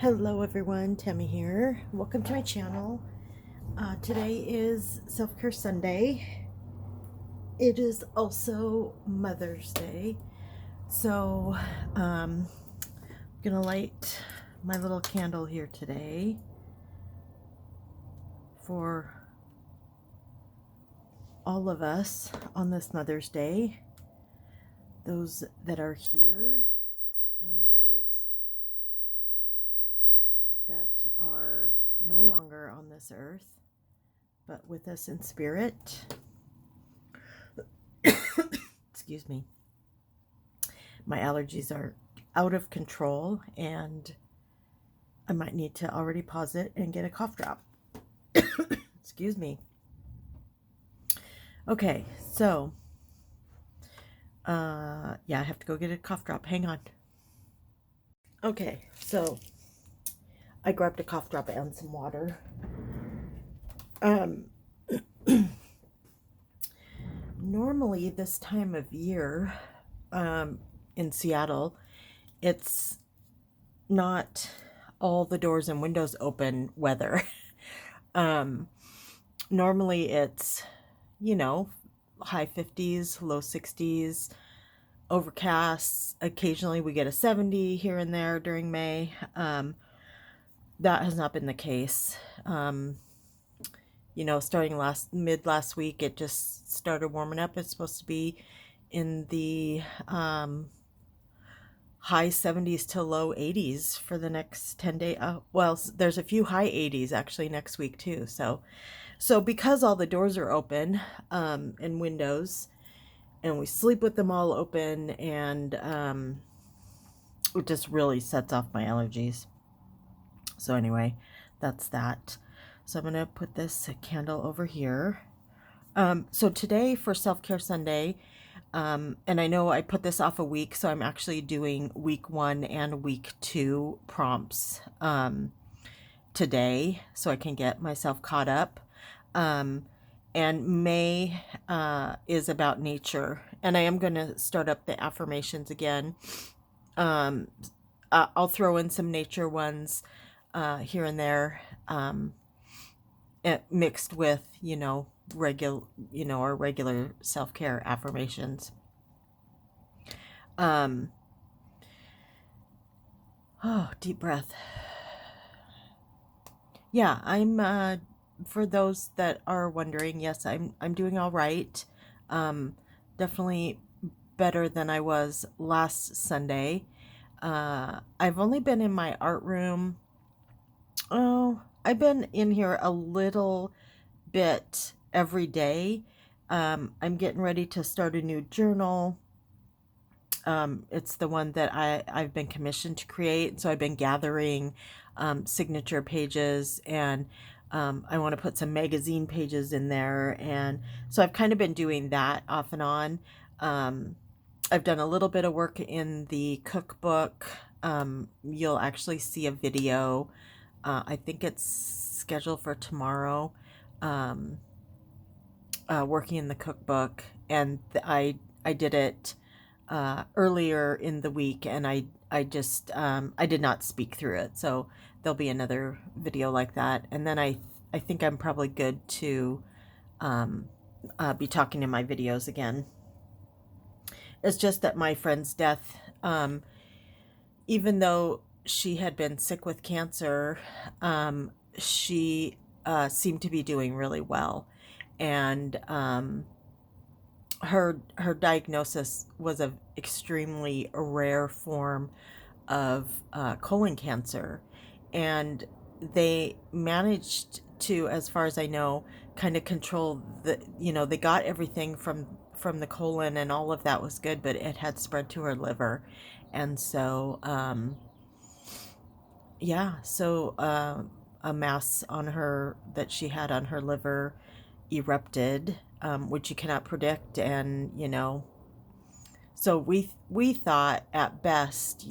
Hello everyone, Tammy here. Welcome to my channel. Today is Self-Care Sunday. It is also Mother's Day. So, I'm gonna light my little candle here today for all of us on this Mother's Day. Those that are here and those that are no longer on this earth, but with us in spirit. Excuse me. My allergies are out of control and I might need to already pause it and get a cough drop. Excuse me. Okay, so yeah, I have to go get a cough drop. Hang on. Okay, so I grabbed a cough drop and some water. Normally this time of year in Seattle, it's not all the doors and windows open weather. Normally it's, high 50s, low 60s, overcast. Occasionally we get a 70 here and there during May. That has not been the case. Starting mid last week, it just started warming up. It's supposed to be in the high 70s to low 80s for the next 10 days. Well, there's a few high 80s actually next week too. So because all the doors are open and windows, and we sleep with them all open, and it just really sets off my allergies. So anyway, that's that. So I'm going to put this candle over here. So today for Self-Care Sunday, and I know I put this off a week, so I'm actually doing week 1 and week 2 prompts today so I can get myself caught up. And May is about nature, and I am going to start up the affirmations again. I'll throw in some nature ones here and there, mixed with our regular self-care affirmations. Deep breath. Yeah, I'm for those that are wondering, yes, I'm doing all right. Definitely better than I was last Sunday. I've only been in my art room. I've been in here a little bit every day. I'm getting ready to start a new journal. It's the one that I've been commissioned to create. So I've been gathering signature pages, and I want to put some magazine pages in there. And so I've kind of been doing that off and on. I've done a little bit of work in the cookbook. You'll actually see a video. I think it's scheduled for tomorrow. Working in the cookbook, and I did it earlier in the week, and I did not speak through it, so there'll be another video like that. And then I think I'm probably good to be talking in my videos again. It's just that my friend's death, even though she had been sick with cancer, she seemed to be doing really well, and her diagnosis was an extremely rare form of colon cancer, and they managed to, as far as I know, kind of control they got everything from the colon, and all of that was good, but it had spread to her liver. And so a mass on her that she had on her liver erupted, which you cannot predict. And so we thought at best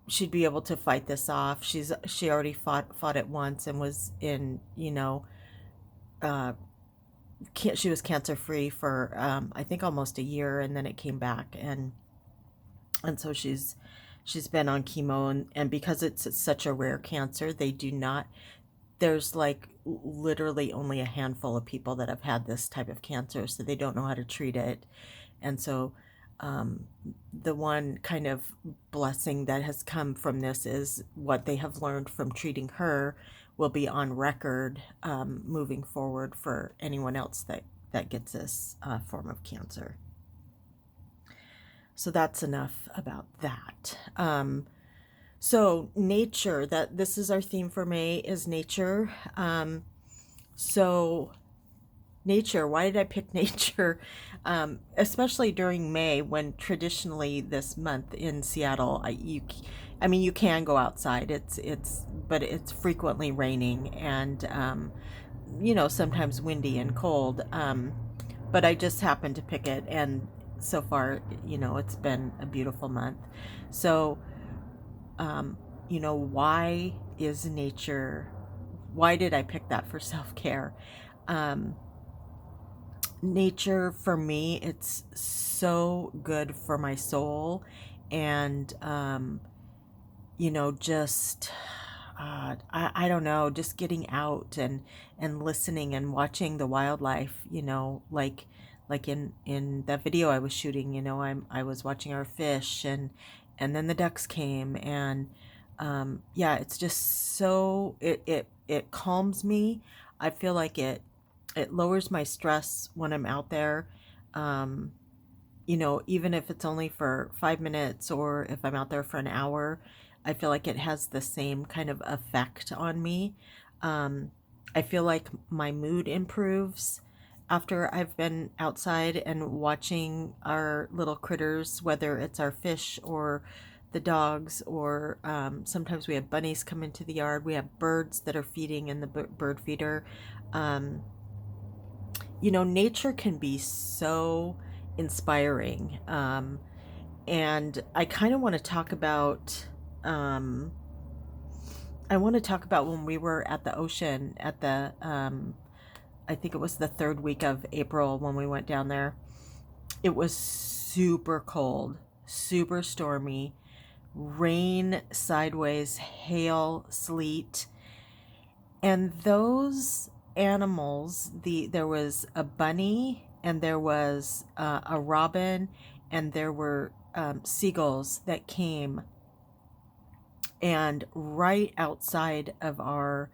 she'd be able to fight this off. She already fought it once and was in she was cancer free for I think almost a year, and then it came back, and so she's She's been on chemo, and because it's such a rare cancer, they do not, there's like literally only a handful of people that have had this type of cancer, so they don't know how to treat it. And so um, the one kind of blessing that has come from this is what they have learned from treating her will be on record moving forward for anyone else that gets this form of cancer. So that's enough about that. So nature, that this is our theme for May, is nature. So nature, why did I pick nature? Especially during May, when traditionally this month in Seattle, I mean, you can go outside. But it's frequently raining and, sometimes windy and cold. But I just happened to pick it, and so far, it's been a beautiful month. So, um, why is nature? Why did I pick that for self care? Um, Nature for me, it's so good for my soul, and just I don't know, just getting out and listening and watching the wildlife, like in that video I was shooting, I was watching our fish, and then the ducks came, and yeah, it's just so it calms me. I feel like it lowers my stress when I'm out there. Um, Even if it's only for 5 minutes or if I'm out there for an hour, I feel like it has the same kind of effect on me. Um, I feel like my mood improves after I've been outside and watching our little critters, whether it's our fish or the dogs, or sometimes we have bunnies come into the yard. We have birds that are feeding in the bird feeder. Um, Nature can be so inspiring. And I kind of want to talk about, um, I want to talk about when we were at the ocean at I think it was the third week of April when we went down there. It was super cold, super stormy, rain sideways, hail, sleet. And those animals, there was a bunny, and there was a robin, and there were seagulls that came, and right outside of our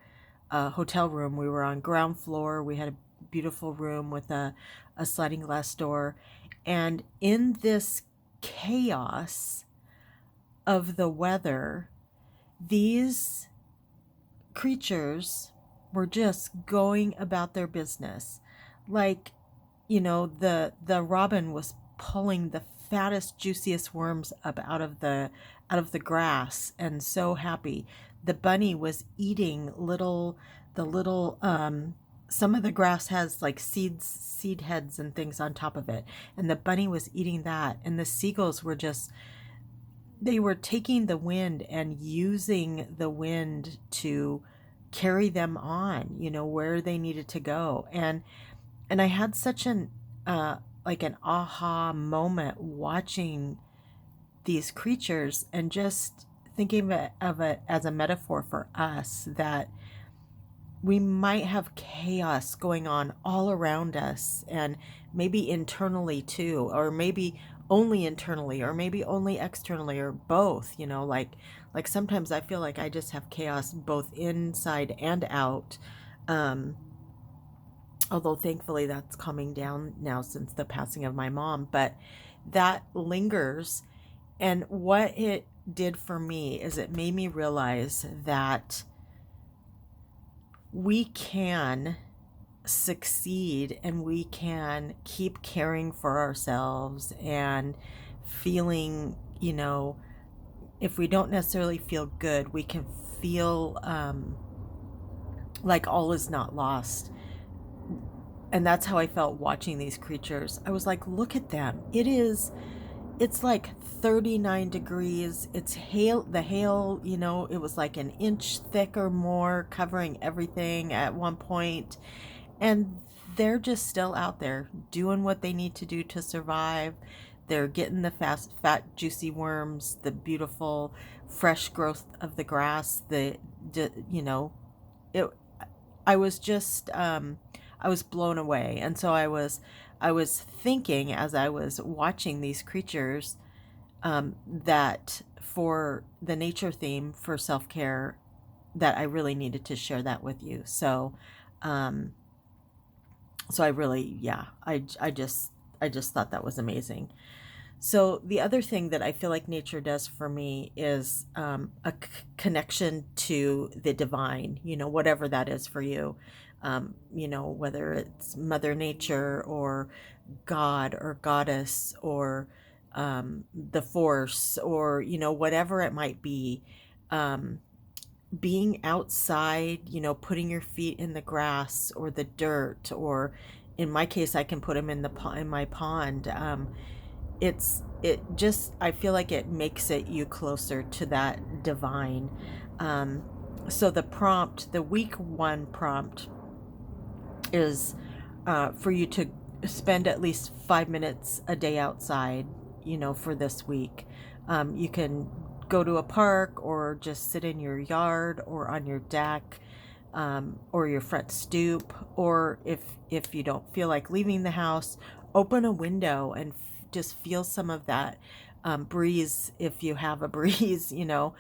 hotel room, we were on ground floor. We had a beautiful room with a sliding glass door, and in this chaos of the weather, these creatures were just going about their business. Like, the robin was pulling the fattest, juiciest worms up out of the grass, and so happy. The bunny was eating the little some of the grass has like seed heads and things on top of it, and the bunny was eating that, and the seagulls were just, they were taking the wind and using the wind to carry them on, where they needed to go. And I had such an like an aha moment watching these creatures, and just thinking of it as a metaphor for us, that we might have chaos going on all around us, and maybe internally too, or maybe only internally, or maybe only externally, or both. Like sometimes I feel like I just have chaos both inside and out. um Although thankfully that's calming down now since the passing of my mom, but that lingers. And what it did for me is it made me realize that we can succeed, and we can keep caring for ourselves and feeling, if we don't necessarily feel good, we can feel like all is not lost. And that's how I felt watching these creatures. I was like, look at them. It's like 39 degrees. It's hail, the hail, it was like an inch thick or more, covering everything at one point. And they're just still out there doing what they need to do to survive. they're getting the fast, fat, juicy worms, the beautiful, fresh growth of the grass. You know, it. I was just, I was blown away, and so I was thinking as I was watching these creatures, that for the nature theme for self care, that I really needed to share that with you. Um, so I really, yeah, I just thought that was amazing. So the other thing that I feel like nature does for me is connection to the divine, you know, whatever that is for you. You know, whether it's Mother Nature or God or Goddess or the Force or, you know, whatever it might be. Um, Being outside, you know, putting your feet in the grass or the dirt, or in my case, I can put them in in my pond. It just, I feel like it makes it you closer to that divine. Um, so the week one prompt is for you to spend at least 5 minutes a day outside, you know, for this week. You can go to a park or just sit in your yard or on your deck, or your front stoop, or if you don't feel like leaving the house, open a window and just feel some of that breeze, if you have a breeze, you know,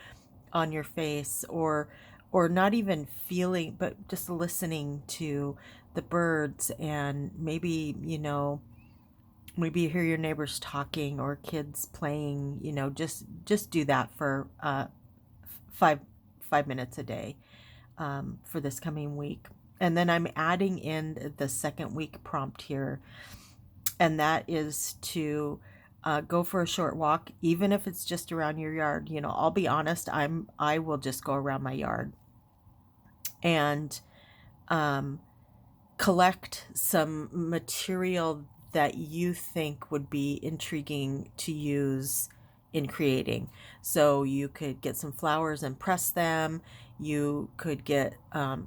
on your face, or not even feeling, but just listening to the birds, and maybe, you know, maybe you hear your neighbors talking or kids playing, you know, just do that for five 5 minutes a day, for this coming week. And then I'm adding in the second week prompt here, and that is to go for a short walk, even if it's just around your yard. You know, I'll be honest, I will just go around my yard and um, collect some material that you think would be intriguing to use in creating. So you could get some flowers and press them. You could get,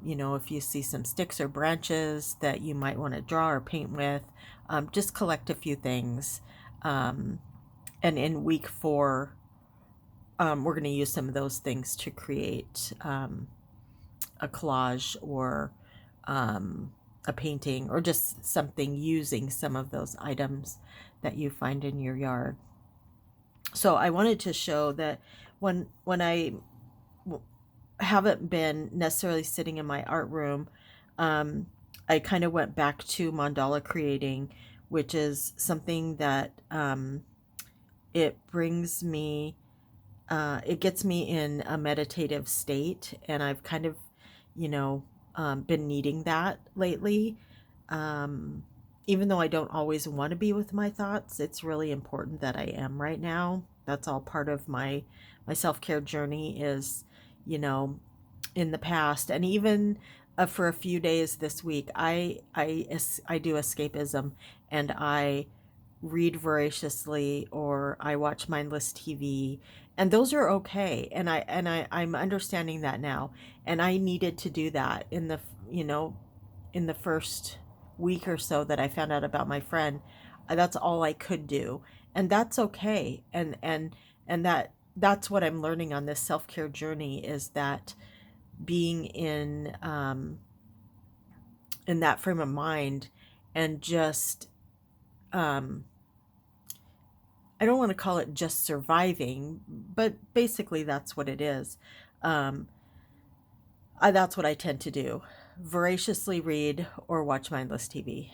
you know, if you see some sticks or branches that you might want to draw or paint with, just collect a few things. Um, and in week four, we're going to use some of those things to create a collage or a painting, or just something using some of those items that you find in your yard. So I wanted to show that when I haven't been necessarily sitting in my art room, um, I kind of went back to mandala creating, which is something that it brings me, it gets me in a meditative state, and I've kind of, you know, been needing that lately. Um, Even though I don't always want to be with my thoughts, it's really important that I am right now. That's all part of my self-care journey is, you know, in the past, and even for a few days this week, I do escapism, and I read voraciously, or I watch mindless TV, and those are okay. And I'm understanding that now, and I needed to do that in the, you know, in the first week or so that I found out about my friend. That's all I could do, and that's okay. And that's what I'm learning on this self-care journey, is that being in that frame of mind, and just um I don't want to call it just surviving, but basically that's what it is. Um, that's what I tend to do: voraciously read or watch mindless TV.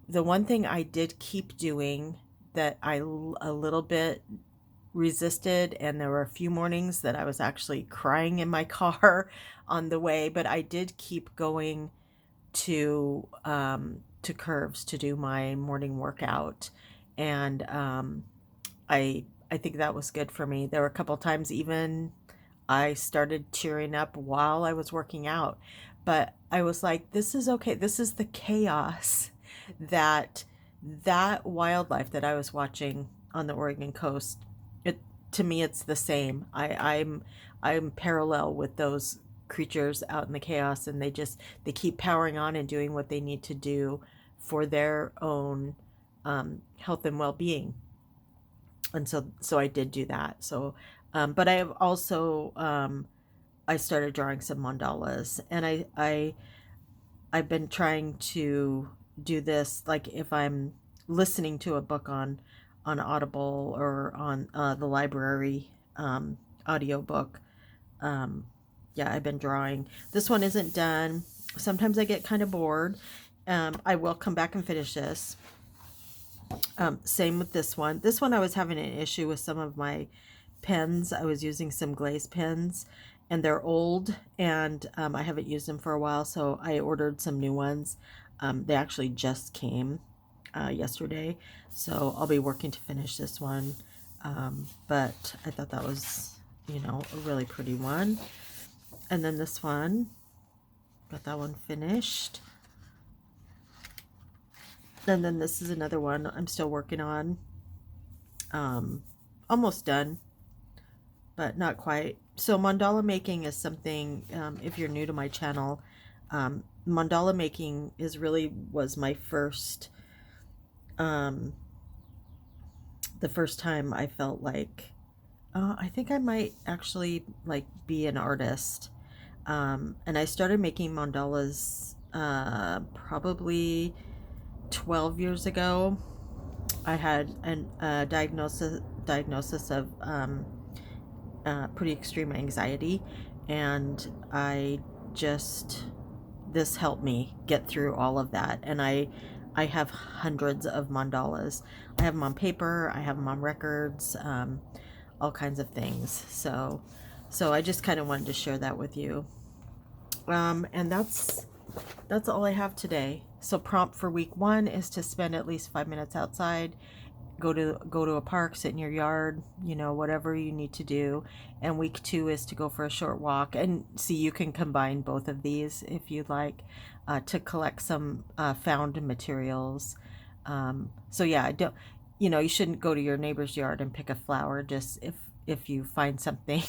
The one thing I did keep doing that a little bit resisted, and there were a few mornings that I was actually crying in my car on the way, but I did keep going to Curves to do my morning workout, and I think that was good for me. There were a couple times even I started tearing up while I was working out, but I was like, this is okay. This is the chaos that that wildlife that I was watching on the Oregon coast. It To me, it's the same. I'm parallel with those creatures out in the chaos, and they keep powering on and doing what they need to do for their own health and well-being. And so I did do that. So, but I have also, I started drawing some mandalas, and I've been trying to do this, like if I'm listening to a book on Audible or on the library audiobook. Um, yeah, I've been drawing. This one isn't done. Sometimes I get kind of bored. I will come back and finish this. Same with this one. This one I was having an issue with some of my pens. I was using some glaze pens, and they're old, and I haven't used them for a while, so I ordered some new ones. They actually just came yesterday, so I'll be working to finish this one. But I thought that was, a really pretty one. And then this one, got that one finished. And then this is another one I'm still working on. Almost done, but not quite. So mandala making is something, if you're new to my channel, mandala making was my first, the first time I felt like, I think I might actually like be an artist. And I started making mandalas probably 12 years ago. I had a diagnosis of pretty extreme anxiety, and this helped me get through all of that. And I have hundreds of mandalas. I have them on paper, I have them on records, all kinds of things. So I just kind of wanted to share that with you. And that's all I have today. So prompt for week 1 is to spend at least 5 minutes outside. Go to a park, sit in your yard, whatever you need to do. And week 2 is to go for a short walk. And see, you can combine both of these if you'd like, to collect some found materials. So yeah, I don't, you shouldn't go to your neighbor's yard and pick a flower. Just if you find something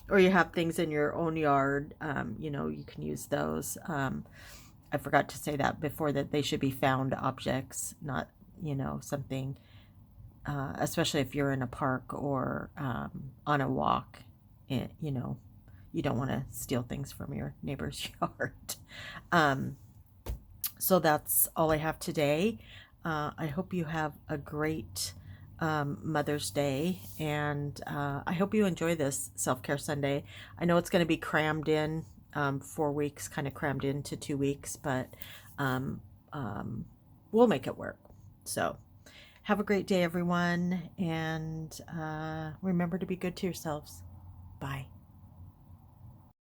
or you have things in your own yard, you can use those. I forgot to say that before, that they should be found objects, not, something, especially if you're in a park or on a walk. You don't want to steal things from your neighbor's yard. So that's all I have today. I hope you have a great Mother's Day, and I hope you enjoy this Self-Care Sunday. I know it's going to be crammed in, 4 weeks, kind of crammed into 2 weeks, but um, we'll make it work. So have a great day, everyone, and remember to be good to yourselves.